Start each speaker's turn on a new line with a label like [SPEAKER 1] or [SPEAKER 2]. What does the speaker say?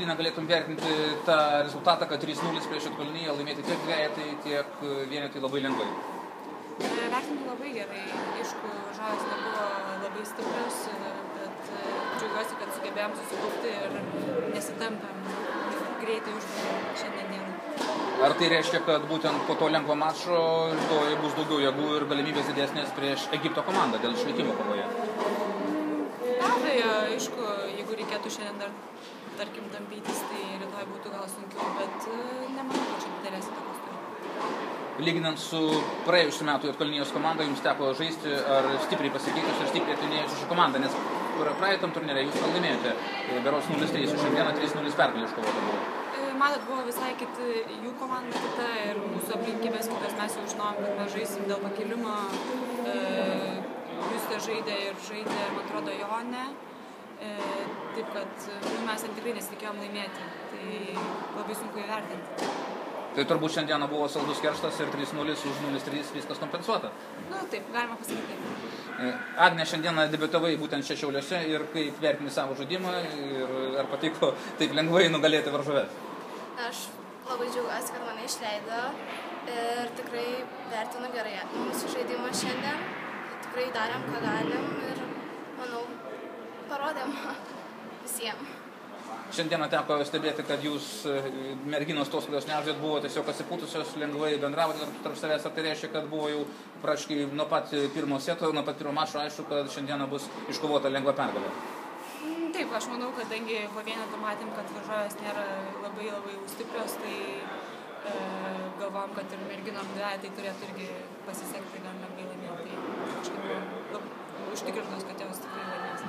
[SPEAKER 1] discipliną galėtum vertinti tą rezultatą, kad 3-0 prieš Juodkalniją laimėti tiek dvejetai, tiek vienetai labai lengvai?
[SPEAKER 2] Vertinti labai gerai. Aišku, žalas nebuvo labai stiprius, bet džiaugiuosi, kad sugebėjom susikaupti ir nesitampėm greitai užbaigėm šiandien dieną.
[SPEAKER 1] Ar tai reiškia, kad būtent po to lengvo mačo rytoj bus daugiau jėgų ir galimybės didesnės prieš Egipto komandą dėl išlikimo kovoje?
[SPEAKER 2] Be abejo, aišku, jeigu reikėtų šiandien dar, tarkim, tampytis, tai rytoj būtų gal sunkiau, bet nemanau, kad čia didelės įtakos turi.
[SPEAKER 1] Lyginant su praėjusiu metu Juodkalnijos komanda, jums teko žaisti ar stipriai pasikeitus ir stipriai atlinėjusi šią komandą, nes praeitam turnire jūs laimėjote berods 0-3, o šiandieną 3-0 pergalė iškovota buvo.
[SPEAKER 2] Matot, buvo visai jų komanda kita ir mūsų aplinkybės, kokias mes jau žinojom, kad mes žaisim dėl pakilimo. Justė žaidė, man atrodo, Jonė. Taip, kad mes tikrai nesitikėjom laimėti. Tai labai sunku įvertinti.
[SPEAKER 1] Tai turbūt šiandieną buvo saldus kerštas ir 3-0 už 0-3 viskas kompensuota.
[SPEAKER 2] Taip, galima pasakyti taip.
[SPEAKER 1] Agne, šiandieną debiutavai būtent čia Šiauliuose ir kaip vertini savo žaidimą ir ar patiko taip lengvai nugalėti varžoves?
[SPEAKER 3] Aš labai džiaugiuosi, kad mane išleido ir tikrai vertinu gerai mūsų žaidimą šiandien. Tikrai darėm, ką galim ir, manau, parodėm visiems.
[SPEAKER 1] Šiandieną teko stebėti, kad jūs merginos tos, kurios nežaidėt, buvo tiesiog pasipūtusios, lengvai bendravote tarp savęs. Ar tai reiškia, kad buvo jau praškai nuo pat pirmo seto, nuo pat pirmo mačo aišku, kad šiandieną bus iškovota lengva pergalė?
[SPEAKER 2] Taip, aš manau, kadangi po vienetų matėm, kad varžovės nėra labai stiprios, tai galvom, kad ir merginom dvejetai turėtų irgi pasisekti gan lengvai laimėti. Tai kažkaip užtikrintos, kad jos tikrai laimės.